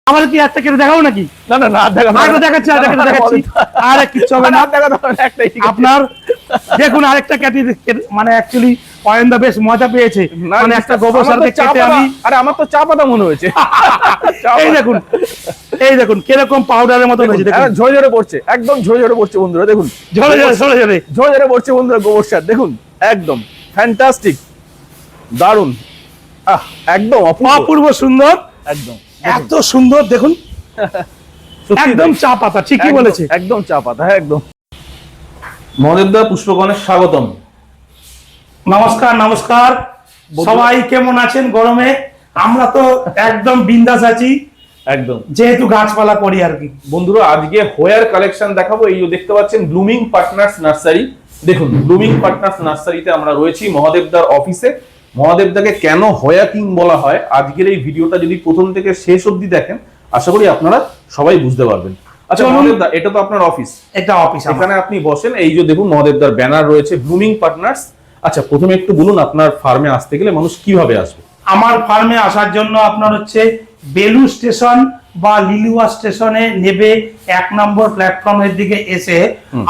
আমার কি একটা কেটে দেখাবো নাকি? না না না দেখাচ্ছি আর কিছু হবে না। আপনার দেখুন আরেকটা কেটে, মানে অ্যাকচুয়ালি অয়নদা বেশ মজা পেয়েছে, মানে একটা গোবর সারকে কেটে আমি, আরে আমার তো চা পাতা মনে হয়েছে। এই দেখুন কিরকম পাউডারের মতো হয়েছে, দেখুন ঝরে ঝরে পড়ছে, একদম ঝরে ঝরে পড়ছে বন্ধুরা, দেখুন ঝরে ঝরে পড়ছে বন্ধুরা গোবর সার, দেখুন একদম ফ্যান্টাস্টিক, দারুন, একদম অপূর্ব সুন্দর, একদম এত সুন্দর, দেখুন একদম চা পাতা, ঠিকই বলেছে, একদম চা পাতা, একদম। মহাদেবদা পুষ্পকনের স্বাগতম। নমস্কার নমস্কার, সবাই কেমন আছেন? গরমে আমরা তো একদম বিন্দাস আছি, একদম, যেহেতু গাছপালা করি আর কি। বন্ধুরা আজকে হোয়ার কালেকশন দেখাবো। এই যে দেখতে পাচ্ছেন ব্লুমিং পার্টনার্স নার্সারি, দেখুন ব্লুমিং পার্টনার্স নার্সারিতে আমরা রয়েছি মহাদেবদার অফিসে। মহাদেবদাকে কেন হোয়া কিং বলা হয়, আজকের এই ভিডিওটা যদি প্রথম থেকে শেষ অবধি দেখেন আশা করি আপনারা সবাই বুঝতে পারবেন। আচ্ছা মহাদেবদা, এটা তো আপনার অফিস, এটা অফিস, এখানে আপনি বসেন। এই যে দেখুন মহাদেবদার ব্যানার রয়েছে ব্লুমিং পার্টনার্স। আচ্ছা প্রথমে একটু বলুন আপনার ফার্মে আসতে গেলে মানুষ কিভাবে আসবে? আমার ফার্মে আসার জন্য আপনার হচ্ছে বেলু স্টেশন বা লিলুয়া স্টেশনে নেবে 1 নম্বর প্ল্যাটফর্মের দিকে এসে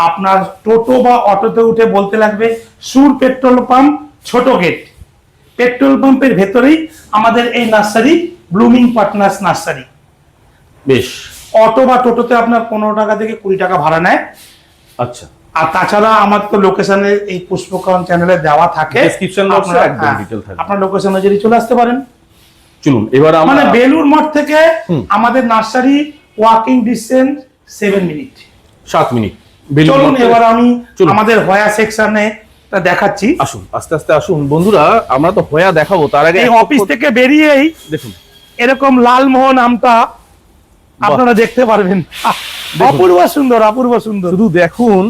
আপনার টোটো বা অটোতে উঠে বলতে লাগবে সুর পেট্রোল পাম্প, ছোট গেট। পেট্রোল পাম্পের ভেতরেই আমাদের এই নার্সারি, ব্লুমিং পার্টনার্স নার্সারি। বেশ। অটো বা টোটোতে আপনার 15 টাকা থেকে 20 টাকা ভাড়া নেয়। আচ্ছা, আর তাছাড়া আমার তো লোকেশনে এই পুষ্পকরণ চ্যানেলে দেওয়া থাকে, ডেসক্রিপশন বক্সে একদম ডিটেইল থাকে, আপনার লোকেশনে যদি চলে আসতে পারেন। চলুন এবার আমরা, মানে বেলুর মঠ থেকে আমাদের nursery walking distance 7 minute, 7 minute. চলুন এবার আমি আমাদের হোয়া সেকশনে দেখাচ্ছি। আসুন আস্তে আস্তে আসুন বন্ধুরা, আমরা তো হোয়া দেখাবো তার আগে এই অফিস থেকে বেরিয়েই দেখুন এরকম লালমোহন আমটা আপনারা দেখতে পারবেন। অপূর্ব সুন্দর, অপূর্ব সুন্দর। শুধু দেখুন,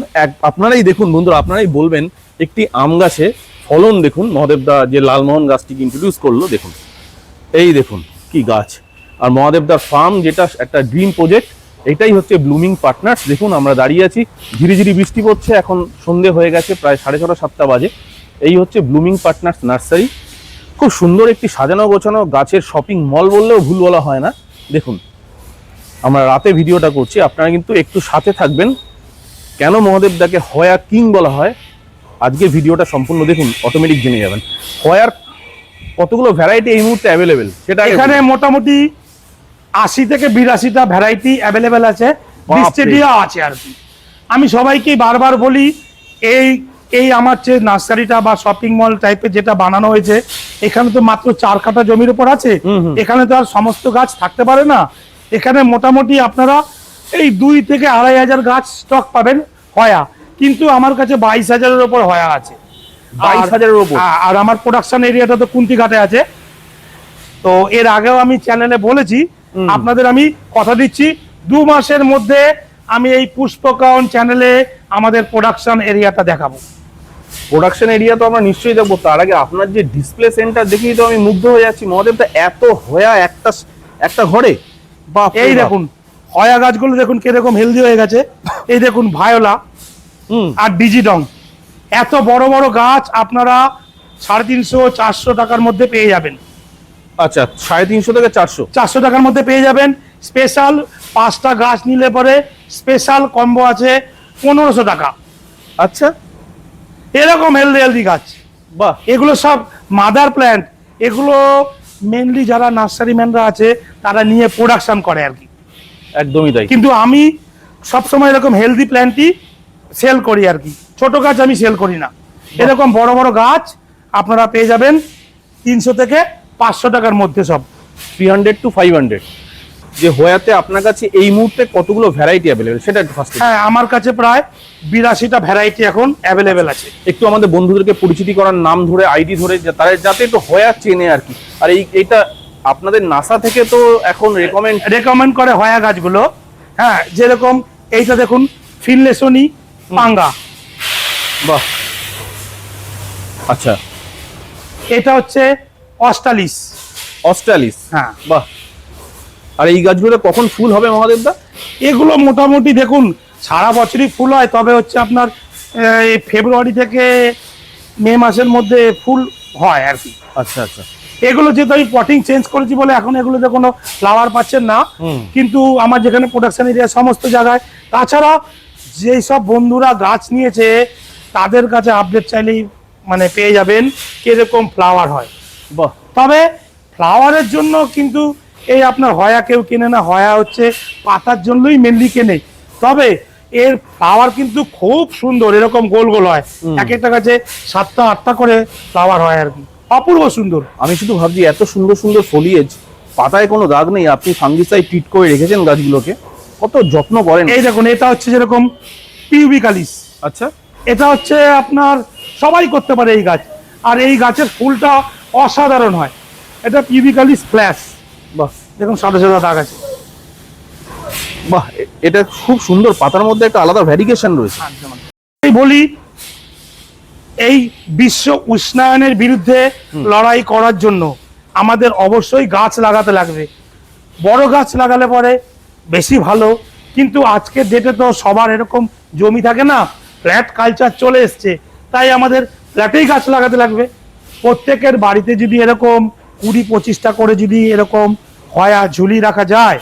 আপনারাই দেখুন বন্ধুরা, আপনারাই বলবেন একটি আম গাছে ফলন দেখুন। মহাদেবদা যে লালমোহন গাছটিকে ইন্ট্রোডিউস করলো, দেখুন এই দেখুন কি গাছ। আর মহাদেবদার ফার্ম যেটা একটা ড্রিম প্রজেক্ট, এটাই হচ্ছে ব্লুমিং পার্টনার্স। দেখুন আমরা দাঁড়িয়ে আছি, ঝিরি ঝিরি বৃষ্টি পড়ছে, এখন সন্ধে হয়ে গেছে, প্রায় 6:30 7টা বাজে। এই হচ্ছে ব্লুমিং পার্টনার্স নার্সারি। খুব সুন্দর একটি সাজানো গোছানো গাছের শপিং মল বললেও ভুল বলা হয় না। দেখুন আমরা রাতে ভিডিওটা করছি, আপনারা কিন্তু একটু সাথে থাকবেন। কেন মহাদেবদাকে হোয়া কিং বলা হয় আজকে ভিডিওটা সম্পূর্ণ দেখুন, অটোমেটিক জেনে যাবেন। হোয়ার কতগুলো ভ্যারাইটি এই মুহূর্তে অ্যাভেলেবেল, সেটা এখানে মোটামুটি 80 থেকে 82টা ভ্যারাইটি অ্যাভেলেবেল আছে, ডিস্ট্রিবিউটর আছে আর কি। আমি সবাইকে বারবার বলি, এই আমার যে নার্সারিটা বা শপিং মল টাইপের যেটা বানানো হয়েছে, এখানে তো মাত্র 4 কাঠা জমির উপর আছে, এখানে তো আর সমস্ত গাছ থাকতে পারে না। এখানে মোটামুটি আপনারা এই 2 থেকে 2,500 গাছ স্টক পাবেন হোয়া, কিন্তু আমার কাছে 22,000-এর উপর হোয়া আছে। 22,000-এর উপর। আর আমার প্রোডাকশন এরিয়াটা তো কুন্তিঘাটে আছে। তো এর আগেও আমি চ্যানেলে বলেছি, আপনাদের আমি কথা দিচ্ছি 2 মাসের মধ্যে আমি এই পুষ্পকরণ চ্যানেলে আমাদের প্রোডাকশন এরিয়াটা দেখাবো। প্রোডাকশন এরিয়া তো আমরা নিশ্চয়ই দেখবো, তার আগে আপনার যে ডিসপ্লে সেন্টার দেখেই তো আমি মুগ্ধ হয়ে যাচ্ছি। মহাদেবদা এত হোয়া একটা ঘরে, এই দেখুন হোয়া গাছগুলো দেখুন কিরকম হেলদি হয়ে গেছে। এই দেখুন ভায়োলা আর ডিজিডং, এত বড় বড় গাছ আপনারা 350-400 টাকার মধ্যে পেয়ে যাবেন। আচ্ছা 350 থেকে 400 টাকার মধ্যে পেয়ে যাবেন। স্পেশাল 5টা গাছ নিলে পরে স্পেশাল কম্বো আছে 1500 টাকা। আচ্ছা এরকম হেলদি গাছ, বাহ। এগুলো সব মাদার প্ল্যান্ট, এগুলো মেনলি যারা নার্সারি ম্যানরা আছে তারা নিয়ে প্রোডাকশন করে আর কি। একদমই তাই, কিন্তু আমি সবসময় এরকম হেলদি প্ল্যান্টই সেল করি আর কি, ছোট গাছ আমি সেল করি না। এরকম বড় বড় গাছ আপনারা পেয়ে যাবেন 300 থেকে 500 টাকার মধ্যে, সব 300 to 500। যে হোয়াতে আপনার কাছে এই মুহূর্তে কতগুলো ভ্যারাইটি অ্যাভেলেবেল সেটা একটু ফার্স্ট। হ্যাঁ, আমার কাছে প্রায় 82টা ভ্যারাইটি এখন অ্যাভেলেবেল আছে। একটু আমাদের বন্ধুদেরকে পরিচিতি করার, নাম ধরে আইডি ধরে, তারা যাতে একটু হোয়া চেনে আর কি। আর এইটা আপনাদের নাসা থেকে তো এখন রেকমেন্ড করে হোয়া গাছগুলো। হ্যাঁ, যেরকম এইটা দেখুন ফিনলেসনি পাঙ্গা, বাহ। আচ্ছা এটা হচ্ছে অস্টালিস। হ্যাঁ বাহ। আর এই গাছগুলো কখন ফুল হবে মহাদেবদা? এগুলো মোটামুটি দেখুন সারা বছরই ফুল হয়, তবে হচ্ছে আপনার ফেব্রুয়ারি থেকে মে মাসের মধ্যে ফুল হয় আর কি। আচ্ছা আচ্ছা। এগুলো যেহেতু আমি পটিং চেঞ্জ করেছি বলে এখন এগুলোতে কোনো ফ্লাওয়ার পাচ্ছেন না, কিন্তু আমার যেখানে প্রোডাকশন এরিয়া সমস্ত জায়গায়। তাছাড়া যেই সব বন্ধুরা গাছ নিয়েছে তাদের কাছে আপডেট চাইলেই মানে পেয়ে যাবেন কিরকম ফ্লাওয়ার হয়। বাহ, তবে ফ্লাওয়ারের জন্য কিন্তু এই আপনার হয়া কেউ কেনে না, হয়া হচ্ছে পাতার জন্যই মেনলি কেনে। তবে এর ফ্লাওয়ার কিন্তু খুব সুন্দর, এরকম গোল গোল হয়, এক একটা গাছে 7টা 8টা করে ফ্লাওয়ার হয় আর কি, অপূর্ব সুন্দর। আমি শুধু ভাবছি এত সুন্দর সুন্দর ফলিয়েজ, পাতায় কোনো দাগ নেই, আপনি ফাঙ্গিসাইড ট্রিট করে রেখেছেন গাছগুলোকে, কত যত্ন করেন। এই দেখুন, এটা হচ্ছে যেরকম পিউবিকালিস, আচ্ছা, এটা হচ্ছে আপনার সবাই করতে পারে এই গাছ, আর এই গাছের ফুলটা অসাধারণ হয়। এটা পিউবিকালিস ফ্ল্যাশ, বাহ দেখুন সাদা সাদা দাগ আছে। বাহ, এটা খুব সুন্দর, পাতার মধ্যে একটা আলাদা ভ্যারিগেশন রয়েছে। এই বলি, এই বিশ্ব উষ্ণায়নের বিরুদ্ধে লড়াই করার জন্য আমাদের অবশ্যই গাছ লাগাতে লাগবে। বড় গাছ লাগালে পরে বেশি ভালো, কিন্তু আজকের ডেটে তো সবার এরকম জমি থাকে না, ফ্ল্যাট কালচার চলে এসছে, তাই আমাদের ফ্ল্যাটেই গাছ লাগাতে লাগবে। প্রত্যেকের বাড়িতে যদি এরকম 20-25টা করে যদি এরকম হয়া ঝুলি রাখা যায়,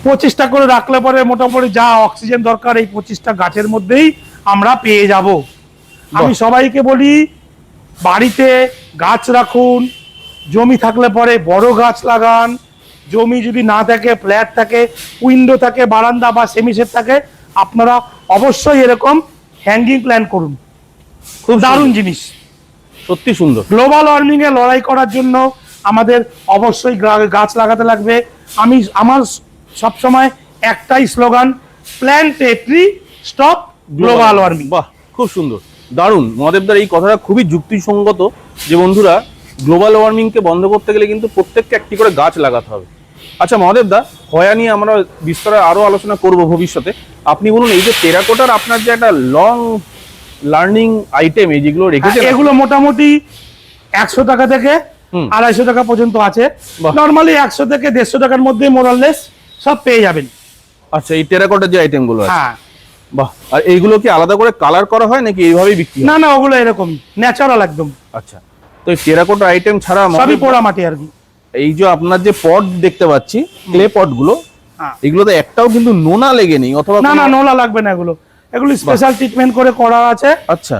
25টা করে রাখলে পরে মোটামুটি যা অক্সিজেন দরকার এই 25টা গাছের মধ্যেই আমরা পেয়ে যাব। আমি সবাইকে বলি বাড়িতে গাছ রাখুন, জমি থাকলে পরে বড় গাছ লাগান, জমি যদি না থাকে, ফ্ল্যাট থাকে, উইন্ডো থাকে, বারান্দা বা সেমিসেট থাকে, আপনারা অবশ্যই এরকম হ্যাঙ্গিং প্ল্যান করুন, খুব দারুণ জিনিস, সত্যি সুন্দর। গ্লোবাল ওয়ার্মিং এ লড়াই করার জন্য আমাদের অবশ্যই গাছ লাগাতে লাগবে। আমার সবসময় একটাই slogan, plant a tree, stop global warming. বাহ, খুব সুন্দর, দারুণ। মহাদেবদার এই কথাটা খুবই যুক্তিসঙ্গত যে বন্ধুরা গ্লোবাল ওয়ার্মিংকে বন্ধ করতে গেলে কিন্তু প্রত্যেককে একটি করে গাছ লাগাতে হবে। আচ্ছা মহাদেবদা, হয়া নিয়ে আমরা বিস্তারে আরো আলোচনা করব ভবিষ্যতে। আপনি বলুন, এই যে টেরাকোটার আপনার যে একটা লং লার্নিং আইটেম এই যেগুলো রেখেছেন, এগুলো মোটামুটি 100 টাকা থেকে 250 টাকা পর্যন্ত আছে। নর্মালি 100 থেকে 150 টাকার মধ্যে মোরাললেস সব পেয়ে যাবেন। আচ্ছা, এই টেরাকোটার যে আইটেমগুলো আছে, হ্যাঁ, বাহ। আর এইগুলো কি আলাদা করে কালার করা হয় নাকি এইভাবেই বিক্রি হয়? না না, ওগুলো এরকম ন্যাচারাল একদম। আচ্ছা, তো এই টেরাকোটা আইটেম ছাড়া সবই পোড়া মাটি আর কি। এই যে আপনার যে পট দেখতে পাচ্ছি, ক্লে পট গুলো, এগুলোতে একটাও কিন্তু নোনা লেগে নেই, অথবা না না, নোলা লাগবে না, এগুলো স্পেশাল ট্রিটমেন্ট করে করা আছে। আচ্ছা,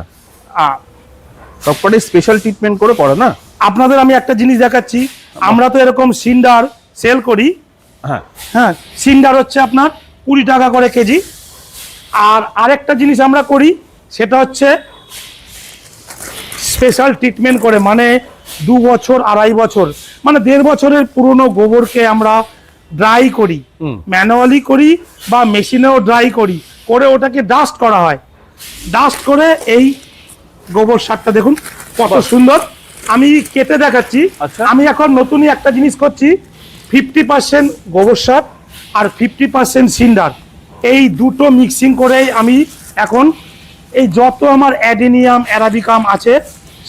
সবকটাই স্পেশাল ট্রিটমেন্ট করে করা না? আপনাদের আমি একটা জিনিস দেখাচ্ছি, আমরা তো এরকম সিন্ডার সেল করি। হ্যাঁ হ্যাঁ, সিন্ডার হচ্ছে আপনার 20 টাকা করে কেজি। আর আরেকটা জিনিস আমরা করি, সেটা হচ্ছে স্পেশাল ট্রিটমেন্ট করে, মানে 2 বছর 2.5 বছর, মানে 1.5 বছরের পুরনো গোবরকে আমরা ড্রাই করি, ম্যানুয়ালি করি বা মেশিনেও ড্রাই করি, করে ওটাকে ডাস্ট করা হয়। ডাস্ট করে এই গোবর সারটা দেখুন কত সুন্দর, আমি কেটে দেখাচ্ছি। আচ্ছা। আমি এখন নতুনই একটা জিনিস করছি, 50% গোবর সার আর 50% সিন্ডার, এই দুটো মিক্সিং করে আমি এখন এই যত আমার অ্যাডেনিয়াম অ্যারাবিকাম আছে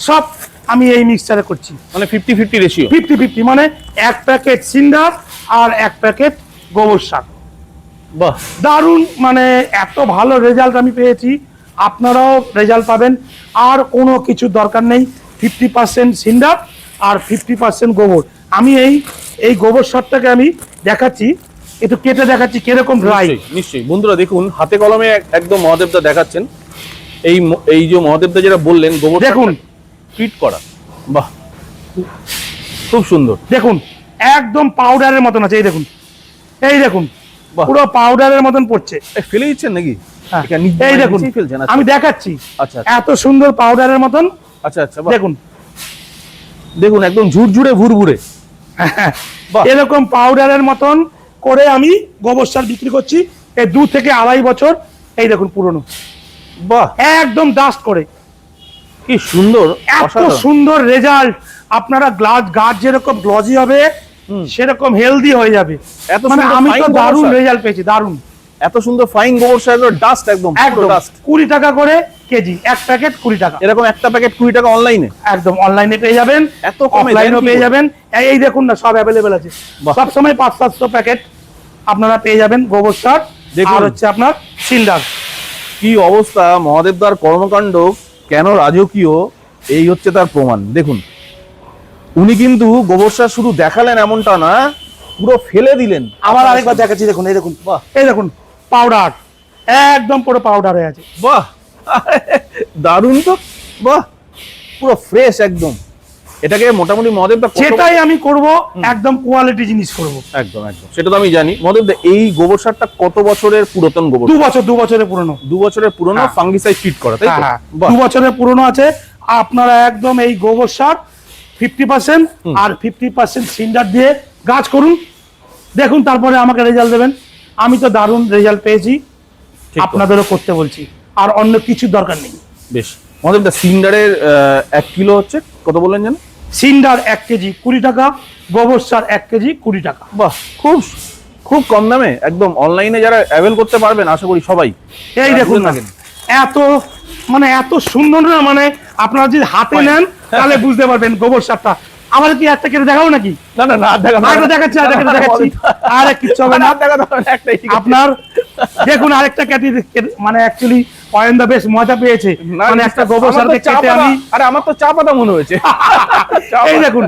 সব আমি এই মিক্সচারে করছি। মানে 50-50 রেশিও? 50-50, মানে 1 প্যাকেট সিন্ডার আর 1 প্যাকেট গোবর সার। বাহ, দারুণ, মানে এত ভালো রেজাল্ট আমি পেয়েছি, আপনারাও রেজাল্ট পাবেন। আর কোনো কিছু দরকার নেই, 50% সিন্ডার আর 50% গোবর। আমি এই গোবর সারটাকে আমি দেখাচ্ছি, একটু কেটে দেখাচ্ছি কিরকম ড্রাই। নিশ্চয়ই বন্ধুরা দেখুন, হাতে কলমে একদম মহাদেবদা দেখাচ্ছেন। এই যে মহাদেবদা যেটা বললেন, গোবর দেখুন ট্রিট করা, বাহ খুব সুন্দর। দেখুন একদম পাউডারের মতন আছে, এই দেখুন বাহ। পুরো পাউডারের মতন পড়ছে। ফেলে দিচ্ছেন নাকি? হ্যাঁ, এটা নিজে এই দেখুন নিজেই ফেলছেন? আচ্ছা। আমি দেখাচ্ছি, আচ্ছা, এত সুন্দর পাউডারের মতন। আচ্ছা আচ্ছা, বাহ। দেখুন দেখুন একদম ঝুরঝুরে ভুরভুরে, বাহ। এরকম পাউডারের মতন করে আমি গোবর সার বিক্রি করছি, এই 2 থেকে 2.5 বছর, এই দেখুন পুরনো, বাহ একদম ডাস্ট করে। কি সুন্দর, এত অসাধারণ। সুন্দর রেজাল্ট, আপনারা গাছ যেরকম গ্লজি হবে সেরকম হেলদি হয়ে যাবে। এত মানে সুন্দর আমি fine তো গোবর দারুণ সার। রেজাল্ট পেয়েছি, দারুণ। এত সুন্দর ফাইন গোবর সার, ডাস্ট একদম একদম ডাস্ট। 20 টাকা করে কেজি, 1 প্যাকেট 20 টাকা। এরকম একটা প্যাকেট 20 টাকা অনলাইনে? একদম অনলাইনে পেয়ে যাবেন, এত কমে অফলাইনেও দেন কি পেয়ে করে? যাবেন। এই দেখুন না, সব অ্যাভেলেবেল আছে, বাহ। সব সময় 500-700 প্যাকেট আপনারা পেয়ে যাবেন গোবর সার। দেখুন। আর হচ্ছে আপনার সিন্ডার। কি অবস্থা, মহাদেবদার কর্মকাণ্ড কেন রাজকীয়, এই হচ্ছে তার প্রমাণ। দেখুন উনি কিন্তু গোবর সার শুধু দেখালেন এমনটা না, পুরো ফেলে দিলেন। আবার আরেকবার দেখাচ্ছি, দেখুন এই দেখুন, বাহ। এই দেখুন পাউডার, একদম পুরো পাউডার হয়ে আছে। বাহ, দারুণ তো, বাহ, পুরো ফ্রেশ একদম। এটাকে মোটামুটি মহাদেবদা যেটাই আমি করব একদম কোয়ালিটি জিনিস করব। একদম একদম, সেটা তো আমি জানি। মহাদেবদা এই গোবর সারটা কত বছরের পুরাতন গোবর? 2 বছরের পুরনো। 2 বছরের পুরনো, হ্যাঁ। ফাঙ্গিসাইড ট্রিট করা, তাই তো? হ্যাঁ, বাহ। 2 বছরের পুরনো আছে। আপনারা একদম এই গোবর সার 50% আর 50% সিন্ডার দিয়ে গাছ করুন, দেখুন, তারপরে আমাকে রেজাল্ট দেবেন। আমি তো দারুণ রেজাল্ট পেয়েছি, ঠিক তো। আপনাদেরও করতে বলছি, আর অন্য কিছুর দরকার নেই। বেশ। মহাদেবদা সিন্ডারের 1 কিলো হচ্ছে কত বললেন জানেন? সিন্ডার 1 কেজি 20 টাকা, গোবর সার 1 কেজি 20 টাকা। বাহ, খুব খুব কম দামে একদম। অনলাইনে যারা অ্যাভেল করতে পারবেন আশা করি সবাই। এই দেখুন না, এত মানে এত সুন্দর না, মানে আপনারা যদি হাতে নেন তাহলে বুঝতে পারবেন গোবর সারটা। আমার কি একটা কেটে দেখাবো নাকি? না না না, আরেকটা দেখাচ্ছি, আরেকটা দেখাচ্ছি, আর কিচ্ছু হবে না। আপনার দেখুন আরেকটা কেটে, মানে অ্যাকচুয়ালি অয়েন্দা বেশ মজা পেয়েছে, মানে একটা গোবর সারকে কেটে আমি, আরে আমার তো চা পাতা মনে হয়েছে। এই দেখুন,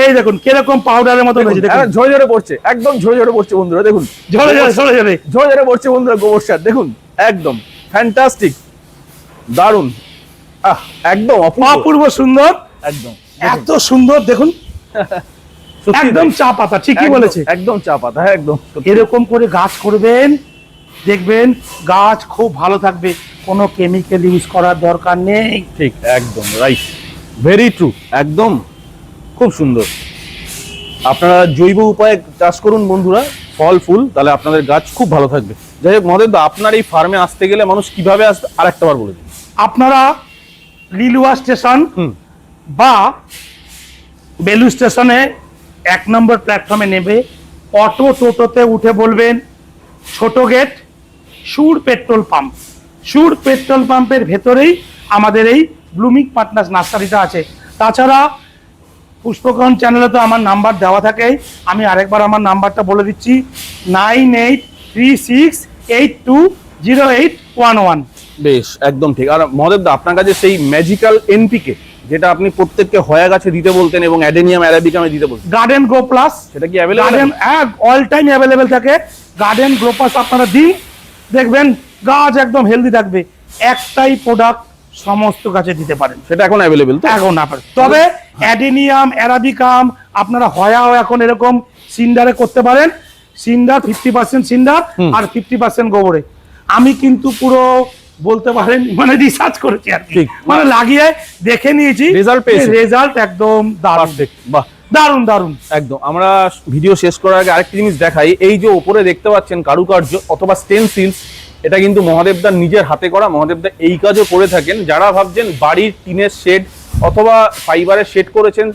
এই দেখুন কিরকম পাউডারের মতো হয়েছে, দেখুন ঝরে ঝরে পড়ছে, একদম ঝরে ঝরে পড়ছে বন্ধুরা, দেখুন ঝরে ঝরে ঝরে ঝরে ঝরে ঝরে পড়ছে বন্ধুরা গোবর সার, দেখুন একদম ফ্যান্টাস্টিক, দারুণ, একদম অপূর্ব সুন্দর, একদম এত সুন্দর, দেখুন সত্যি একদম তাই। চা পাতা, ঠিকই একদম, বলেছে। একদম চা পাতা, হ্যাঁ একদম সত্যি। এরকম করে গাছ করবেন, দেখবেন গাছ খুব ভালো থাকবে, কোনো কেমিক্যাল ইউজ করার দরকার নেই। ঠিক, একদম রাইট, ভেরি ট্রু, একদম খুব সুন্দর। আপনারা জৈব উপায়ে চাষ করুন বন্ধুরা, ফল ফুল, তাহলে আপনাদের গাছ খুব ভালো থাকবে। যাই হোক মহাদেবদা, আপনার এই ফার্মে আসতে গেলে মানুষ কিভাবে আসবে আর একটা বার বলে দিন। আপনারা লিলুয়া স্টেশন বা বেলু স্টেশনে 1 নম্বর প্ল্যাটফর্মে নেবে, অটো টোটোতে উঠে বলবেন ছোট গেট, সুর পেট্রোল পাম্প। সুর পেট্রোল পাম্পের ভেতরেই আমাদের এই ব্লুমিং পার্টনার্স নার্সারিটা আছে। তাছাড়া পুষ্পকরণ চ্যানেলে তো আমার নাম্বার দেওয়া থাকে, আমি আরেকবার আমার নাম্বারটা বলে দিচ্ছি, 9836820811। বেশ, একদম ঠিক। আর মহাদেবদা, আপনার কাছে সেই ম্যাজিক্যাল এনপিকে, যেটা আপনি প্রত্যেককে হয়া গাছে দিতে বলতেন এবং অ্যাডেনিয়াম অ্যারাবিকামে দিতে বলতেন, গার্ডেন গ্রো প্লাস, সেটা কি available? Garden all time available থাকে। গার্ডেন গ্রো প্লাস আপনারা দিন, দেখবেন গাছ একদম হেলদি থাকবে। একটাই প্রোডাক্ট সমস্ত গাছে দিতে পারেন, সেটা এখন অ্যাভেলেবল তো? এখন আপনার, তবে অ্যাডেনিয়াম অ্যারাবিকাম আপনারা হয়াও এখন এরকম সিন্ডারে করতে পারেন। সিন্ডার 50% সিন্ডার আর 50% গোবরে। আমি কিন্তু পুরো বলতে পারেন মানে রিসার্চ করেছি আর কি, ঠিক। মানে লাগিয়ে দেখে নিয়েছি, Result পেয়েছি। রেজাল্ট একদম দারুণ, পারফেক্ট, বাহ, দারুণ দারুণ। একদম। আমরা ভিডিও শেষ করার আগে আরেকটা জিনিস দেখাই। এই যে উপরে দেখতে পাচ্ছেন কারুকার্য অথবা স্টেনসিলস, এটা কিন্তু মহাদেবদার নিজের হাতে করা। মহাদেবদা এই কাজও করে থাকেন। যারা ভাবছেন বাড়ির টিনের শেড অথবা ফাইবারের শেড করেছেন,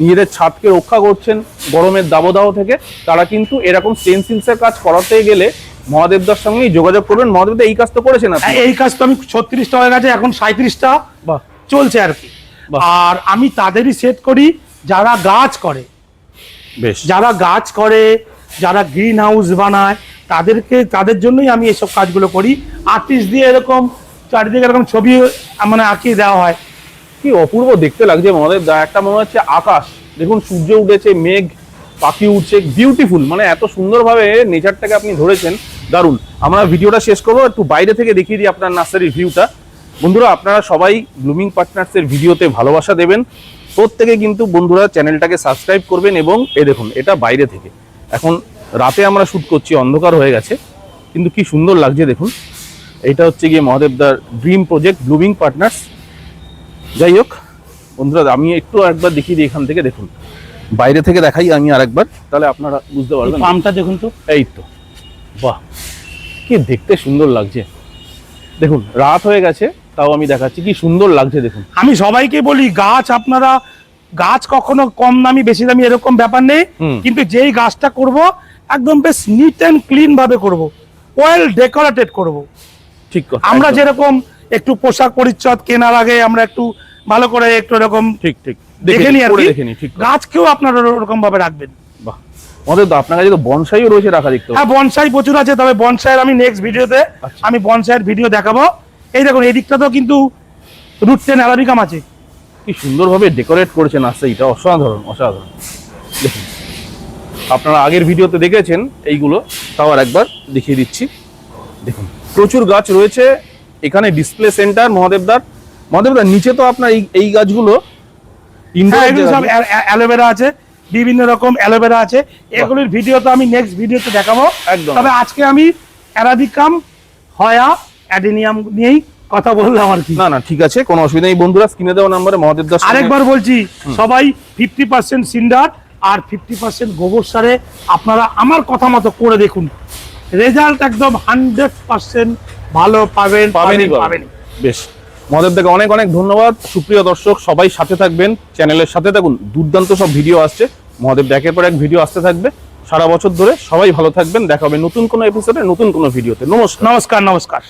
নিজেদের ছাদকে রক্ষা করছেন গরমের দাবদাহ থেকে, তারা কিন্তু এরকম স্টেনসিলসের কাজ করাতে গেলে মহাদেবদার সঙ্গেই যোগাযোগ করবেন। মহাদেবদা এই কাজ তো করেছেন আপনি? এই কাজ তো আমি 36টা হয়ে গেছে, এখন 37টা বাহ, চলছে আর কি। বাহ। আর আমি তাদেরই সেট করি যারা গাছ করে, বেশ, যারা গাছ করে, যারা গ্রিন হাউস বানায়, তাদের জন্যই আমি এসব কাজগুলো করি। আর্টিস্ট দিয়ে এরকম চারিদিকে এরকম ছবি মানে আঁকিয়ে দেওয়া হয়। কি অপূর্ব দেখতে লাগছে মহাদেবদা। একটা মনে হচ্ছে আকাশ, দেখুন সূর্য উঠেছে, মেঘ, পাখি উঠছে, বিউটিফুল। মানে এত সুন্দরভাবে নেচারটাকে আপনি ধরেছেন, দারুণ। আমরা ভিডিওটা শেষ করবো, একটু বাইরে থেকে দেখিয়ে দিই আপনার নার্সারির ভিউটা। বন্ধুরা, আপনারা সবাই ব্লুমিং পার্টনার্সের ভিডিওতে ভালোবাসা দেবেন। প্রত্যেকে কিন্তু বন্ধুরা চ্যানেলটাকে সাবস্ক্রাইব করবেন। এবং দেখুন, এটা বাইরে থেকে, এখন রাতে আমরা শুট করছি, অন্ধকার হয়ে গেছে, কিন্তু কি সুন্দর লাগছে দেখুন। এটা হচ্ছে গিয়ে মহাদেবদার ড্রিম প্রজেক্ট ব্লুমিং পার্টনার্স। যাই হোক বন্ধুরা, আমি একবার দেখিয়ে দিই এখান থেকে, দেখুন বাইরে থেকে দেখাই আমি আরেকবার, তাহলে আপনারা বুঝতে পারবেন। পাম্পটা দেখুন তো, এই তো, বাহ, কি দেখতে সুন্দর লাগছে। দেখুন রাত হয়ে গেছে, তাও আমি দেখাচ্ছি, কি সুন্দর লাগছে দেখুন। আমি সবাইকে বলি গাছ আপনারা, গাছ কখনো কম দামি বেশি দামি এরকম ব্যাপার নেই, কিন্তু যেই গাছটা করব একদম বেশ নিট অ্যান্ড ক্লিন ভাবে করব, ওয়েল ডেকোরেটেড করব। ঠিক কথা, আমরা একদম। যেরকম একটু পোশাক পরিচ্ছদ কেনার আগে আমরা একটু ভালো করে একটু এরকম ঠিক ঠিক দেখে নিই আর কি, দেখে নিই, ঠিক কথা। গাছকেও আপনারা ওরকম ভাবে রাখবেন। বাহ, আমাদের তো আপনার কাছে তো বনসাইও রয়েছে রাখা, দেখতে হ্যাঁ, বনসাই প্রচুর আছে, তবে বনসাইয়ের আমি নেক্সট ভিডিওতে আচ্ছা। আমি বনসাইয়ের ভিডিও দেখাবো। এই দেখুন এই দিকটাতেও কিন্তু রুট 10 অ্যারাবিকাম আছে, কি সুন্দরভাবে ডেকোরেট করেছে নার্সারিটা, অসাধারণ অসাধারণ। দেখুন, আপনারা আগের ভিডিওতে দেখেছেন এইগুলো, তাও আর একবার দেখিয়ে দিচ্ছি। দেখুন প্রচুর গাছ রয়েছে এখানে। ডিসপ্লে সেন্টার মহাদেবদার নিচে তো আপনার এই গাছগুলো হ্যাঁ, এগুলো সব অ্যালোভেরা আছে, বিভিন্ন রকম অ্যালোভেরা আছে। এগুলির ভিডিও তো আমি নেক্সট ভিডিওতে দেখাবো একদম। তবে আজকে আমি অ্যারাবিকাম, হয়া, অ্যাডেনিয়াম নিয়েই কথা বললাম আর কি। না ঠিক আছে, কোনো অসুবিধা নেই বন্ধুরা। স্ক্রিনে দেওয়া নম্বরে মহাদেবদার আরেকবার বলছি, সবাই 50% সিন্ডার আর 50% গোবর সারে আপনারা আমার কথা মতো করে দেখুন, রেজাল্ট একদম 100% ভালো পাবেন। বেশ, মহাদেবদাকে অনেক অনেক ধন্যবাদ। সুপ্রিয় দর্শক সবাই সাথে থাকবেন, চ্যানেলের সাথে থাকুন, দুর্দান্ত সব ভিডিও আসছে। মহাদেব একের পর এক ভিডিও আসতে থাকবে সারা বছর ধরে। সবাই ভালো থাকবেন, দেখা হবে নতুন কোনো এপিসোডে, নতুন কোনো ভিডিওতে। নমস্কার। নমস্কার।